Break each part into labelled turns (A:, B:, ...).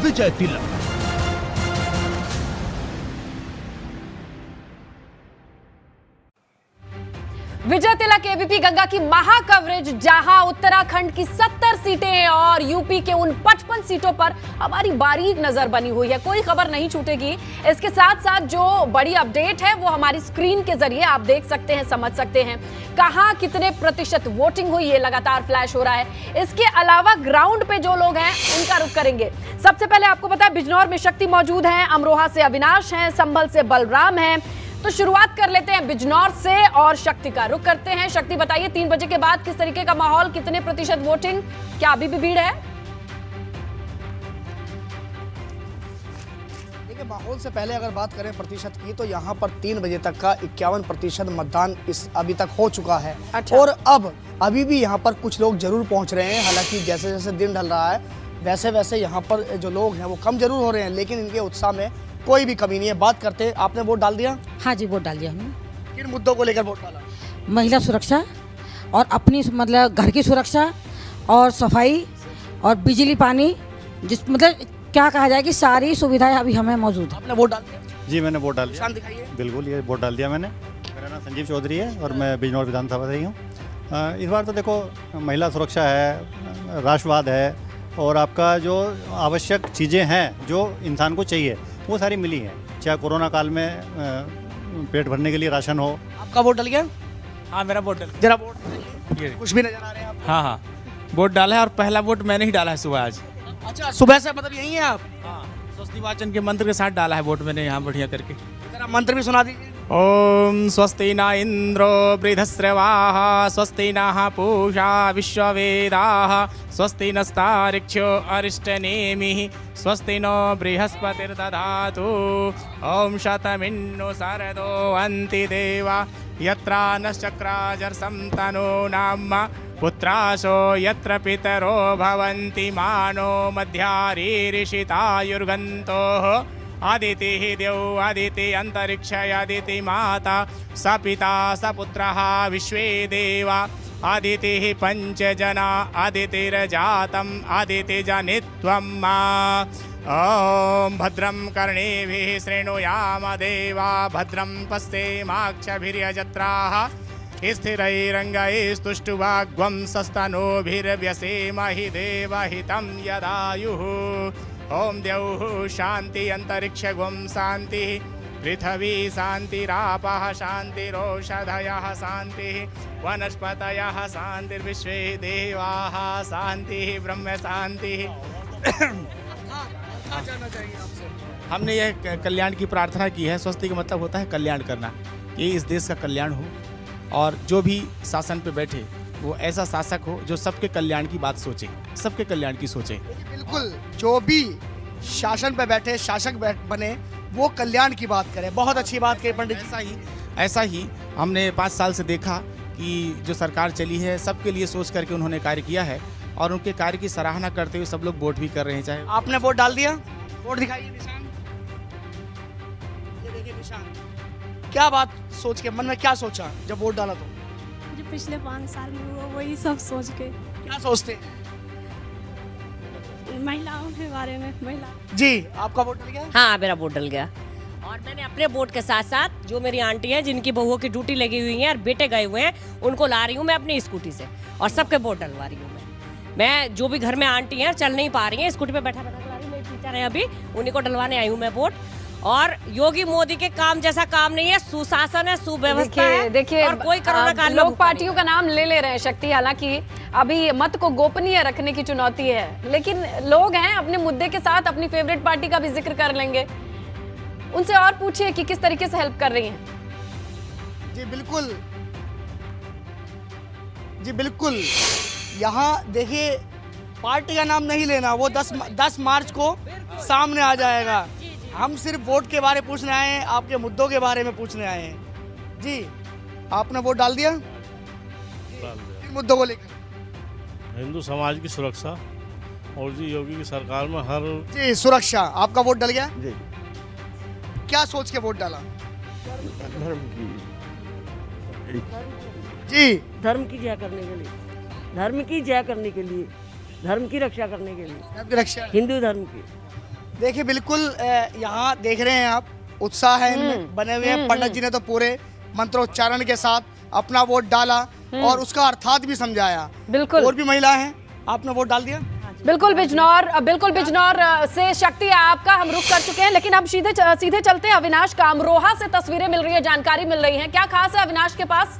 A: विजय तिलक।
B: विजय तिलक ABP Ganga की महा coverage, जहां उत्तराखंड की 70 सीटें और यूपी के उन 55 सीटों पर हमारी बारीक नजर बनी हुई है। कोई खबर नहीं छूटेगी। इसके साथ साथ जो बड़ी अपडेट है वो हमारी स्क्रीन के जरिए आप देख सकते हैं, समझ सकते हैं। कहां कितने प्रतिशत वोटिंग हुई ये लगातार फ्लैश हो रहा है। इसके अलावा ग्राउंड पे जो लोग हैं उनका रुख करेंगे। सबसे पहले आपको पता है बिजनौर में शक्ति मौजूद है, अमरोहा से अविनाश हैं, संभल से बलराम हैं। तो शुरुआत कर लेते हैं बिजनौर से और शक्ति का रुख करते हैं। शक्ति बताइए 3 बजे के बाद किस तरीके का माहौल, कितने प्रतिशत वोटिंग, क्या अभी भी भीड़ है?
C: देखिए, माहौल से पहले अगर बात करें प्रतिशत की तो यहाँ पर 3 बजे तक का 51% मतदान इस अभी तक हो चुका है।
B: अच्छा।
C: और अब अभी भी यहाँ पर कुछ लोग जरूर पहुँच रहे हैं। हालांकि जैसे जैसे दिन ढल रहा है वैसे वैसे यहाँ पर जो लोग हैं वो कम जरूर हो रहे हैं, लेकिन इनके उत्साह में कोई भी कमी नहीं है। बात करते हैं, आपने वोट डाल दिया?
D: हाँ जी, वोट डाल दिया हमने।
C: किन मुद्दों को लेकर वोट डाला?
D: महिला सुरक्षा और अपनी मतलब घर की सुरक्षा और सफाई और बिजली पानी, जिस मतलब क्या कहा जाए कि सारी सुविधाएं अभी हमें मौजूद है।
C: आपने वोट डाल दिया?
E: जी मैंने वोट डाल दिया।
C: निशान दिखाइए।
E: बिल्कुल, ये वोट डाल दिया मैंने। मेरा नाम संजीव चौधरी है और मैं बिजनौर विधानसभा से ही हूँ। इस बार तो देखो महिला सुरक्षा है, राष्ट्रवाद है और आपका जो आवश्यक चीज़ें हैं जो इंसान को चाहिए वो सारी मिली हैं। चाहे कोरोना काल में पेट भरने के लिए राशन हो।
C: आपका वोट डल गया?
F: हाँ, मेरा वोट डाल।
C: जरा वोट दिखाइए। कुछ भी नजर आ रहे हैं आपको?
F: हाँ हाँ, वोट डाला है और पहला वोट मैंने ही डाला है सुबह आज।
C: अच्छा, सुबह से मतलब यही है आप?
F: हाँ, स्वस्ति वाचन के मंत्र के साथ डाला है वोट मैंने यहाँ बढ़िया करके।
C: जरा मंत्र भी सुना दीजिए।
F: ओम स्वस्ति न इंद्रो वृद्धश्रवाः स्वस्ति नः पूषा विश्ववेदाः स्वस्ति नस्तारिक्ष्यो अरिष्टनेमिः स्वस्ति नो बृहस्पतिर्दधातु। ओम शतमिन्नु शरदो अन्ति देवा यत्र नश्चक्राजर्षं तनो नाम पुत्रासो यत्र पितरो भवन्ति मानो मध्यारीरिषितायुर्गन्तोः। आदितिः देव आदिति अंतरिक्ष आदिति माता स पिता स पुत्रः विश्वे देवा। आदितिः पंचजना आदितिर्जातम् आदितिजनित्वम्। ॐ भद्रं कर्णेभिः शृणुयाम देवा भद्रं पश्येमाक्षभिर्यजत्राः स्थिरैरङ्गैस्तुष्टुवाग्वं सस्तनूभिर्व्यसेमहि देवहितं यदायुः। ओम द्यौः शांति अंतरिक्षगुं शांतिः पृथ्वी शांतिरापः शांतिरोषधयः शांतिः वनस्पतयः शांतिर्विश्वे देवाः शांतिः ब्रह्म शांतिः। हमने यह कल्याण की प्रार्थना की है। स्वस्ति का मतलब होता है कल्याण करना, कि इस देश का कल्याण हो और जो भी शासन पे बैठे वो ऐसा शासक हो जो सबके कल्याण की बात सोचे, सबके कल्याण की सोचे।
C: बिल्कुल, जो भी शासन पे बैठे शासक बने वो कल्याण की बात करे। बहुत अच्छी बात कही पंडित जी।
F: ऐसा ही हमने 5 साल से देखा कि जो सरकार चली है सबके लिए सोच करके उन्होंने कार्य किया है और उनके कार्य की सराहना करते हुए सब लोग वोट भी कर रहे हैं। चाहे
C: आपने वोट डाल दिया? वोट दिखाइए, निशान। ये देखिए निशान। क्या बात सोच के, मन में क्या सोचा जब वोट डाला? तो
G: जो पिछले 5 साल में हुआ वही सब सोच के।
C: क्या सोचते हैं?
G: महिलाओं के बारे में। महिला
C: जी, आपका वोट डल गया?
H: हाँ, मेरा वोट डल गया और मैंने अपने वोट के साथ साथ जो मेरी आंटी है जिनकी बहुओं की ड्यूटी लगी हुई है और बेटे गए हुए हैं उनको ला रही हूँ मैं अपनी स्कूटी से और सबके वोट डलवा रही हूँ मैं जो भी घर में आंटी हैं चल नहीं पा रही हैं, स्कूटी पे बैठा ला रही हूँ। मेरी टीचर है अभी, उन्हीं को डलवाने आई हूँ मैं वोट। और योगी मोदी के काम जैसा काम नहीं है, सुशासन है, सुव्यवस्था है।
B: देखिए
H: और कोई कोरोना काल में
B: लोग पार्टियों का नाम ले रहे हैं शक्ति, हालांकि अभी मत को गोपनीय रखने की चुनौती है, लेकिन लोग हैं अपने मुद्दे के साथ अपनी फेवरेट पार्टी का भी जिक्र कर लेंगे। उनसे और पूछिए कि किस तरीके से हेल्प कर रही हैं।
C: जी बिल्कुल, जी बिल्कुल। यहाँ देखिए, पार्टी का नाम नहीं लेना, वो 10 मार्च को सामने आ जाएगा। हम सिर्फ वोट के बारे में पूछने आए हैं, आपके मुद्दों के बारे में पूछने आए हैं। जी, आपने वोट डाल दिया? किन मुद्दों को लेकर?
I: हिंदू समाज की सुरक्षा और जी योगी की सरकार में हर
C: जी सुरक्षा। आपका वोट डल गया?
I: जी।
C: क्या सोच के वोट डाला?
I: धर्म की
C: जी,
J: धर्म की जय करने के लिए, धर्म की जय करने के लिए, धर्म की रक्षा करने के लिए,
C: आपकी रक्षा।
J: हिंदू धर्म की।
C: देखिए बिल्कुल यहाँ देख रहे हैं आप, उत्साह है इनमें बने हुए हैं। पंडित जी ने तो पूरे मंत्रोच्चारण के साथ अपना वोट डाला और उसका अर्थात भी समझाया।
B: बिल्कुल।
C: और भी महिलाएं हैं, आपने वोट डाल दिया?
B: बिल्कुल बिजनौर से शक्ति आपका हम रुख कर चुके हैं, लेकिन हम सीधे चलते हैं अविनाश का। अमरोहा से तस्वीरें मिल रही है, जानकारी मिल रही है, क्या खास है अविनाश के पास?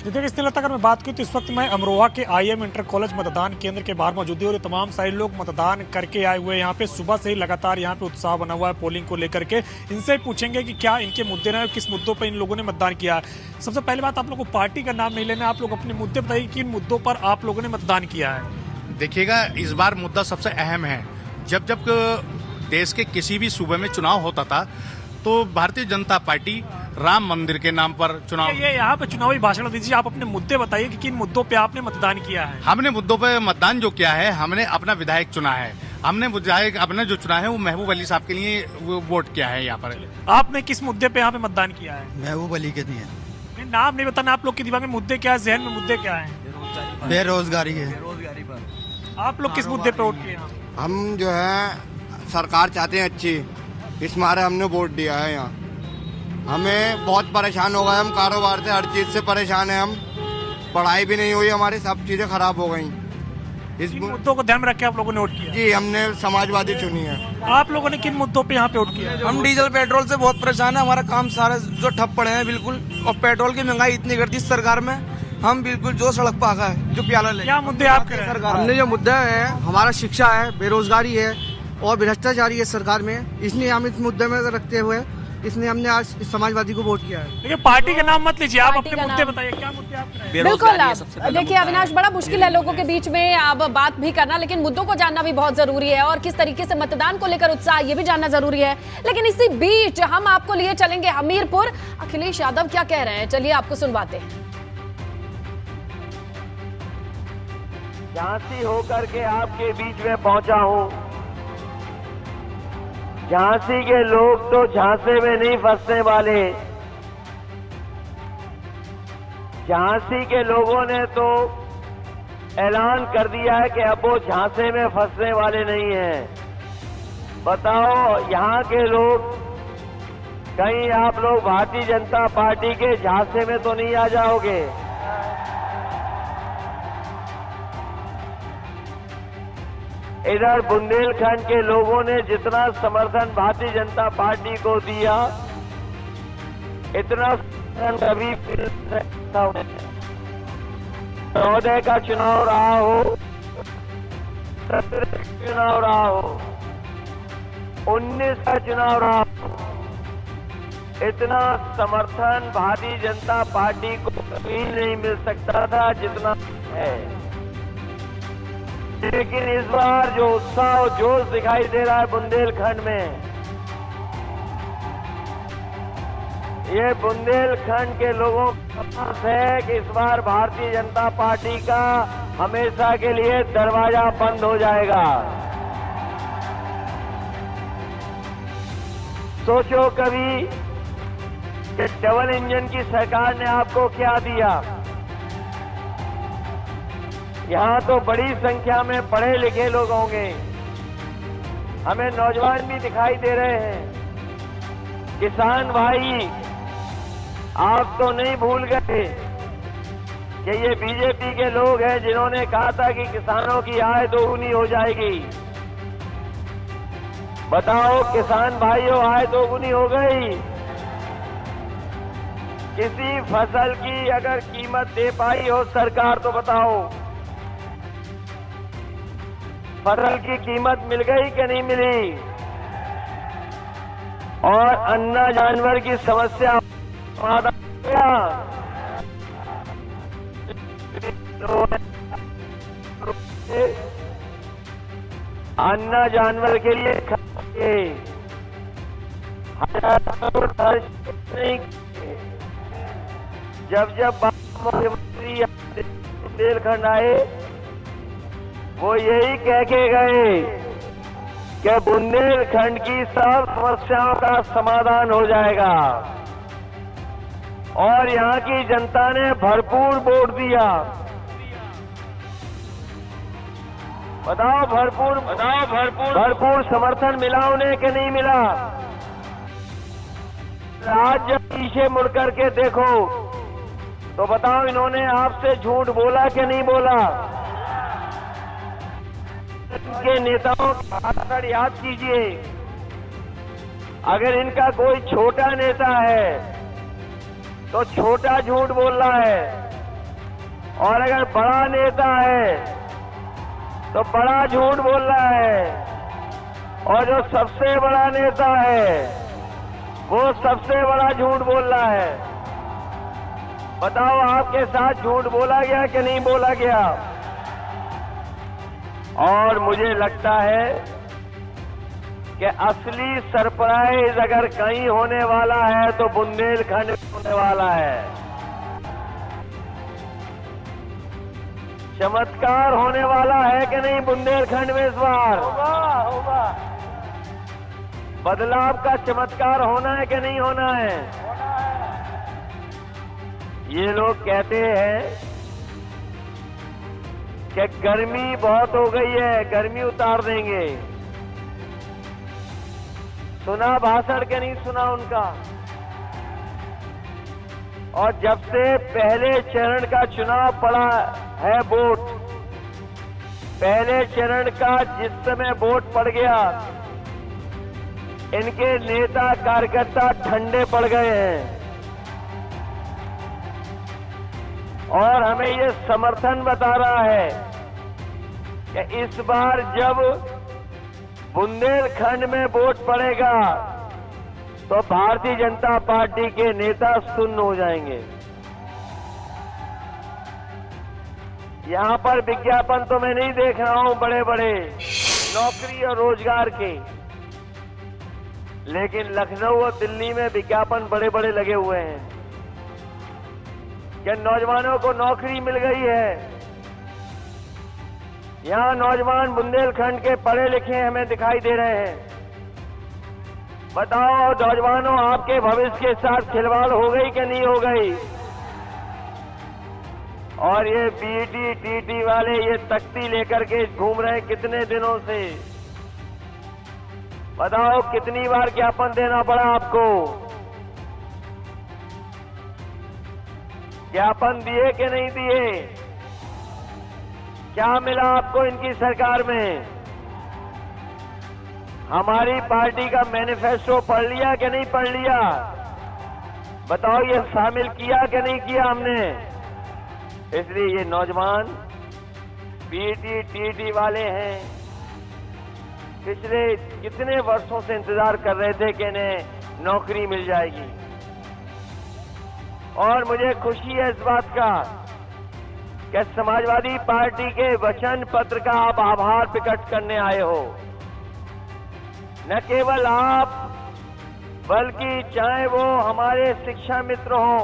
A: देखिए इस अगर मैं बात करूं तो इस वक्त मैं अमरोहा के IM इंटर कॉलेज मतदान केंद्र के बाहर मौजूद है और ये तमाम सारे लोग मतदान करके आए हुए हैं। यहाँ पे सुबह से ही लगातार यहाँ पे उत्साह बना हुआ है पोलिंग को लेकर के। इनसे पूछेंगे कि क्या इनके मुद्दे रहे, किस मुद्दों पर इन लोगों ने मतदान किया है। सबसे पहले बात, आप लोगों को पार्टी का नाम नहीं लेना, आप लोग अपने मुद्दे बताइए किन मुद्दों पर आप लोगों ने मतदान किया है।
F: देखिएगा, इस बार मुद्दा सबसे अहम है। जब जब देश के किसी भी सूबे में चुनाव होता था तो भारतीय जनता पार्टी राम मंदिर के नाम पर चुनाव,
A: ये यहाँ पे चुनावी भाषण दीजिए, आप अपने मुद्दे बताइए कि किन मुद्दों पे आपने मतदान किया है।
F: हमने मुद्दों पे मतदान जो किया है, हमने अपना विधायक चुना है। हमने विधायक अपने जो चुना है वो महबूब अली साहब के लिए वोट किया है। यहाँ पर
A: आपने किस मुद्दे पे यहाँ पे मतदान किया है?
K: महबूब अली के लिए।
A: नाम नहीं बताना, आप लोग के दिमाग में मुद्दे क्या है, जहन में मुद्दे क्या है?
K: बेरोजगारी है।
A: आप लोग किस मुद्दे पे वोट किए?
K: हम जो है सरकार चाहते हैं अच्छी, इस मारे हमने वोट दिया है। यहाँ हमें बहुत परेशान हो गए, हम कारोबार से हर चीज से परेशान है। हम पढ़ाई भी नहीं हुई हमारी, सब चीजें खराब हो गई।
A: इस मुद्दों को ध्यान में रख के आप लोगों ने वोट किया?
K: जी, हमने समाजवादी चुनी है।
A: आप लोगों ने किन मुद्दों पे यहाँ पे वोट किया?
L: हम डीजल पेट्रोल से बहुत परेशान है, हमारा काम सारे जो ठप पड़े हैं बिल्कुल, और पेट्रोल की महंगाई इतनी कर दी सरकार में, हम बिल्कुल जो सड़क पर आगा है जो प्याला ले।
A: क्या मुद्दे आपके?
L: हमने जो मुद्दा है हमारा शिक्षा है, बेरोजगारी है और भ्रष्टाचारी है सरकार में, इसलिए हम इस मुद्दे में रखते हुए इसलिए हमने आज समाजवादी को वोट किया है।
A: देखिए पार्टी का नाम मत लीजिए, आप अपने मुद्दे बताइए, क्या मुद्दे आपके?
B: बिल्कुल, देखिए अविनाश, बड़ा मुश्किल है लोगों के बीच में अब बात भी करना, लेकिन मुद्दों को जानना भी बहुत जरूरी है और किस तरीके से मतदान को लेकर उत्साह ये भी जानना जरूरी है। लेकिन इसी बीच हम आपको लिए चलेंगे हमीरपुर। अखिलेश यादव क्या कह रहे हैं, चलिए आपको सुनवाते हैं।
M: झांसी होकर के आपके बीच में पहुंचा हूं। झांसी के लोग तो झांसे में नहीं फंसने वाले। झांसी के लोगों ने तो ऐलान कर दिया है कि अब वो झांसे में फंसने वाले नहीं हैं। बताओ यहाँ के लोग, कहीं आप लोग भारतीय जनता पार्टी के झांसे में तो नहीं आ जाओगे? इधर बुंदेलखंड के लोगों ने जितना समर्थन भारतीय जनता पार्टी को दिया, इतना समर्थन कभी चौदह का चुनाव रहा हो, 17 का चुनाव रहा हो, 19 का चुनाव रहा हो, इतना समर्थन भारतीय जनता पार्टी को कभी नहीं मिल सकता था जितना है। लेकिन इस बार जो उत्साह और जोश दिखाई दे रहा है बुंदेलखंड में, ये बुंदेलखंड के लोगों का विश्वास है कि इस बार भारतीय जनता पार्टी का हमेशा के लिए दरवाजा बंद हो जाएगा। सोचो कभी कि डबल इंजन की सरकार ने आपको क्या दिया। यहाँ तो बड़ी संख्या में पढ़े लिखे लोग होंगे, हमें नौजवान भी दिखाई दे रहे हैं। किसान भाई, आप तो नहीं भूल गए कि ये बीजेपी के लोग हैं जिन्होंने कहा था कि किसानों की आय दोगुनी हो जाएगी। बताओ किसान भाइयों, आय दोगुनी हो गई? किसी फसल की अगर कीमत दे पाई हो सरकार तो बताओ, फसल की कीमत मिल गई कि नहीं मिली? और अन्ना जानवर की समस्या समाधान किया? अन्ना जानवर के लिए नहीं, जब मुख्यमंत्री बुंदेलखंड आए वो यही कह के गए कि बुंदेलखंड की सब समस्याओं का समाधान हो जाएगा, और यहाँ की जनता ने भरपूर वोट दिया। बताओ भरपूर समर्थन मिला उन्हें कि नहीं मिला? आज जब पीछे मुड़ करके देखो तो बताओ इन्होंने आपसे झूठ बोला कि नहीं बोला? इनके नेताओं का भाषण याद कीजिए। अगर इनका कोई छोटा नेता है तो छोटा झूठ बोल रहा है, और अगर बड़ा नेता है तो बड़ा झूठ बोल रहा है, और जो सबसे बड़ा नेता है वो सबसे बड़ा झूठ बोल रहा है। बताओ आपके साथ झूठ बोला गया कि नहीं बोला गया? और मुझे लगता है कि असली सरप्राइज अगर कहीं होने वाला है तो बुंदेलखंड में होने वाला है। चमत्कार होने वाला है कि नहीं बुंदेलखंड में इस बार? होगा। बदलाव का चमत्कार होना है कि नहीं होना है? ये लोग कहते हैं कि गर्मी बहुत हो गई है, गर्मी उतार देंगे। सुना भाषण के नहीं सुना उनका? और जब से पहले चरण का चुनाव पड़ा है वोट, पहले चरण का जिस समय वोट पड़ गया, इनके नेता कार्यकर्ता ठंडे पड़ गए हैं। और हमें ये समर्थन बता रहा है कि इस बार जब बुंदेलखंड में वोट पड़ेगा तो भारतीय जनता पार्टी के नेता सुन्न हो जाएंगे। यहां पर विज्ञापन तो मैं नहीं देख रहा हूं बड़े बड़े नौकरी और रोजगार के, लेकिन लखनऊ और दिल्ली में विज्ञापन बड़े बड़े लगे हुए हैं कि नौजवानों को नौकरी मिल गई है। यहां नौजवान बुंदेलखंड के पढ़े लिखे हमें दिखाई दे रहे हैं। बताओ नौजवानों, आपके भविष्य के साथ खिलवाड़ हो गई कि नहीं हो गई? और ये बीटी टीटी वाले ये तख्ती लेकर के घूम रहे हैं कितने दिनों से। बताओ कितनी बार ज्ञापन देना पड़ा आपको? ज्ञापन दिए कि नहीं दिए? क्या मिला आपको इनकी सरकार में? हमारी पार्टी का मैनिफेस्टो पढ़ लिया कि नहीं पढ़ लिया? बताओ ये शामिल किया कि नहीं किया हमने? इसलिए ये नौजवान पीटी टीटी वाले हैं, पिछले कितने वर्षों से इंतजार कर रहे थे कि इन्हें नौकरी मिल जाएगी। और मुझे खुशी है इस बात का कि समाजवादी पार्टी के वचन पत्र का आप आभार प्रकट करने आए हो। न केवल आप, बल्कि चाहे वो हमारे शिक्षा मित्र हों,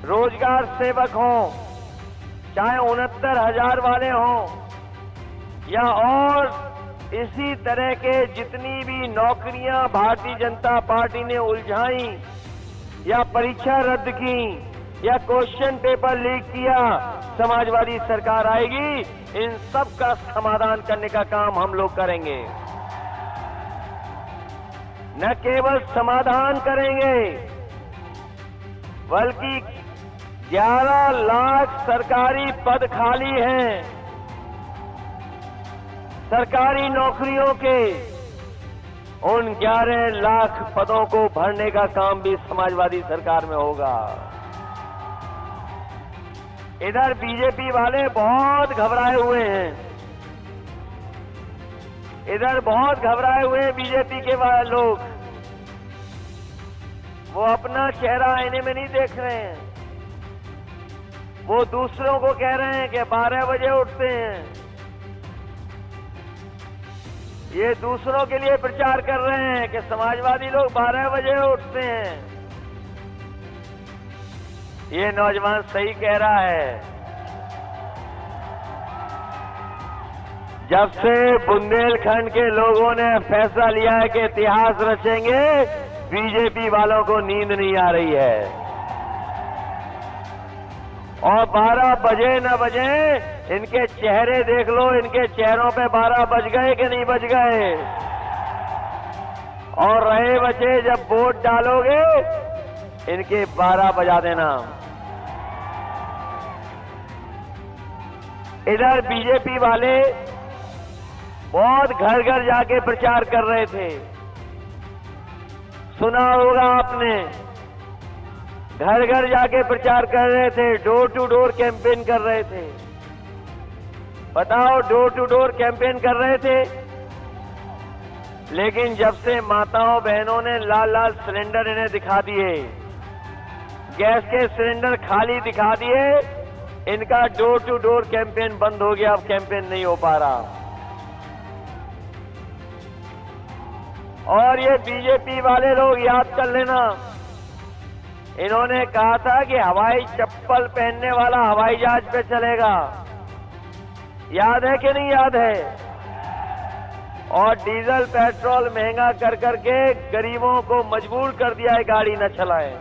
M: रोजगार सेवक हों, चाहे 69,000 वाले हों, या और इसी तरह के जितनी भी नौकरियां भारतीय जनता पार्टी ने उलझाई या परीक्षा रद्द की या क्वेश्चन पेपर लीक किया, समाजवादी सरकार आएगी, इन सब का समाधान करने का काम हम लोग करेंगे। न केवल समाधान करेंगे बल्कि 11 लाख सरकारी पद खाली हैं सरकारी नौकरियों के, उन 11 लाख पदों को भरने का काम भी समाजवादी सरकार में होगा। इधर बीजेपी वाले बहुत घबराए हुए हैं, इधर बहुत घबराए हुए हैं बीजेपी के वाले लोग। वो अपना चेहरा आईने में नहीं देख रहे हैं, वो दूसरों को कह रहे हैं कि 12 बजे उठते हैं। ये दूसरों के लिए प्रचार कर रहे हैं कि समाजवादी लोग 12 बजे उठते हैं। ये नौजवान सही कह रहा है। जब से बुंदेलखंड के लोगों ने फैसला लिया है कि इतिहास रचेंगे, बीजेपी वालों को नींद नहीं आ रही है। और 12 बजे न बजे इनके चेहरे देख लो, इनके चेहरों पे 12 बज गए कि नहीं बज गए। और रहे बचे जब वोट डालोगे इनके 12 बजा देना। इधर बीजेपी वाले बहुत घर घर जाके प्रचार कर रहे थे, सुना होगा आपने। घर घर जाके प्रचार कर रहे थे, डोर टू डोर कैंपेन कर रहे थे। बताओ, डोर टू डोर कैंपेन कर रहे थे, लेकिन जब से माताओं बहनों ने लाल लाल सिलेंडर इन्हें दिखा दिए, गैस के सिलेंडर खाली दिखा दिए, इनका डोर टू डोर कैंपेन बंद हो गया। अब कैंपेन नहीं हो पा रहा। और ये बीजेपी वाले लोग याद कर लेना, इन्होंने कहा था कि हवाई चप्पल पहनने वाला हवाई जहाज पे चलेगा। याद है कि नहीं याद है? और डीजल पेट्रोल महंगा कर करके गरीबों को मजबूर कर दिया है गाड़ी न चलाएं।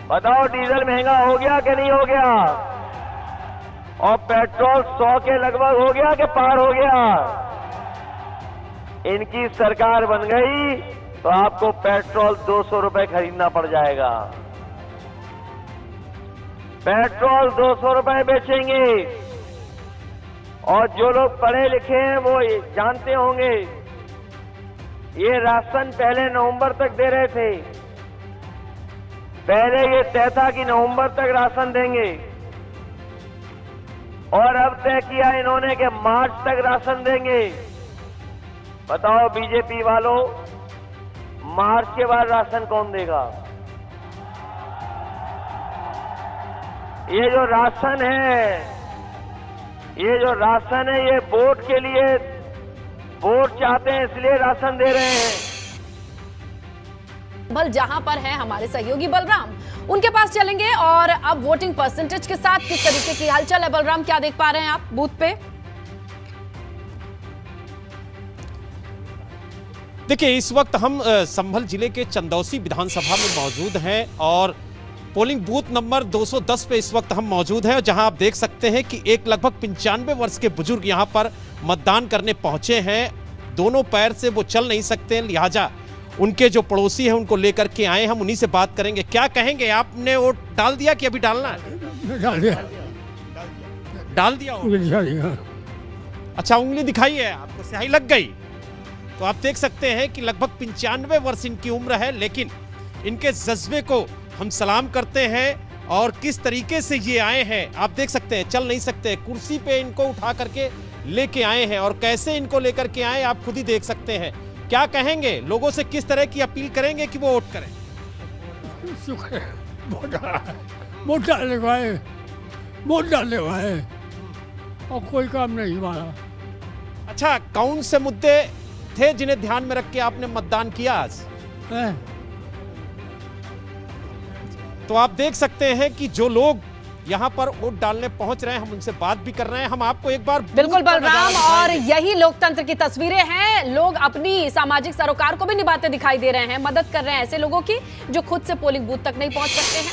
M: बताओ, डीजल महंगा हो गया कि नहीं हो गया? और पेट्रोल 100 के लगभग हो गया कि पार हो गया? इनकी सरकार बन गई तो आपको पेट्रोल 200 रुपए खरीदना पड़ जाएगा। पेट्रोल 200 रुपए बेचेंगे। और जो लोग पढ़े लिखे हैं वो जानते होंगे, ये राशन पहले नवंबर तक दे रहे थे। पहले ये तय था कि नवंबर तक राशन देंगे, और अब तय किया इन्होंने कि मार्च तक राशन देंगे। बताओ बीजेपी वालों, मार्च के बाद राशन कौन देगा? ये जो राशन है, ये वोट के लिए, वोट चाहते हैं इसलिए राशन दे रहे हैं।
B: बल जहां पर है हमारे सहयोगी बलराम, उनके पास चलेंगे और अब वोटिंग परसेंटेज के साथ किस तरीके की हलचल है। बलराम, क्या देख पा रहे हैं आप बूथ पे?
N: देखिए, इस वक्त हम संभल जिले के चंदौसी विधानसभा में मौजूद हैं और पोलिंग बूथ नंबर 210 पे इस वक्त हम मौजूद हैं, जहां आप देख सकते हैं कि एक लगभग 95 वर्ष के बुजुर्ग यहां पर मतदान करने पहुंचे हैं। दोनों पैर से वो चल नहीं सकते, लिहाजा उनके जो पड़ोसी हैं उनको लेकर के आए। हम उन्हीं से बात करेंगे। क्या कहेंगे, आपने वोट डाल दिया कि अभी डालना है? डाल दिया। अच्छा, उंगली दिखाई है आपको, स्याही लग गई। तो आप देख सकते हैं कि लगभग 95 वर्ष इनकी उम्र है, लेकिन इनके जज्बे को हम सलाम करते हैं। और किस तरीके से ये आए हैं आप देख सकते हैं, चल नहीं सकते, कुर्सी पे इनको उठा करके लेके आए हैं। और कैसे इनको लेकर के आए आप खुद ही देख सकते हैं। क्या कहेंगे, लोगों से किस तरह की अपील करेंगे कि वो वोट करें?
O: वोट डालने वाले और कोई काम नहीं हमारा।
N: अच्छा, कौन से मुद्दे थे जिन्हें ध्यान में रख के आपने मतदान किया आज? तो आप देख सकते हैं कि जो लोग यहाँ पर वोट डालने पहुंच रहे हैं, हम उनसे बात भी कर रहे हैं। हम आपको एक बार
B: बिल्कुल बलराम, और यही लोकतंत्र की तस्वीरें हैं। लोग अपनी सामाजिक सरोकार को भी निभाते दिखाई दे रहे हैं, मदद कर रहे हैं ऐसे लोगों की जो खुद से पोलिंग बूथ तक नहीं पहुंच सकते हैं।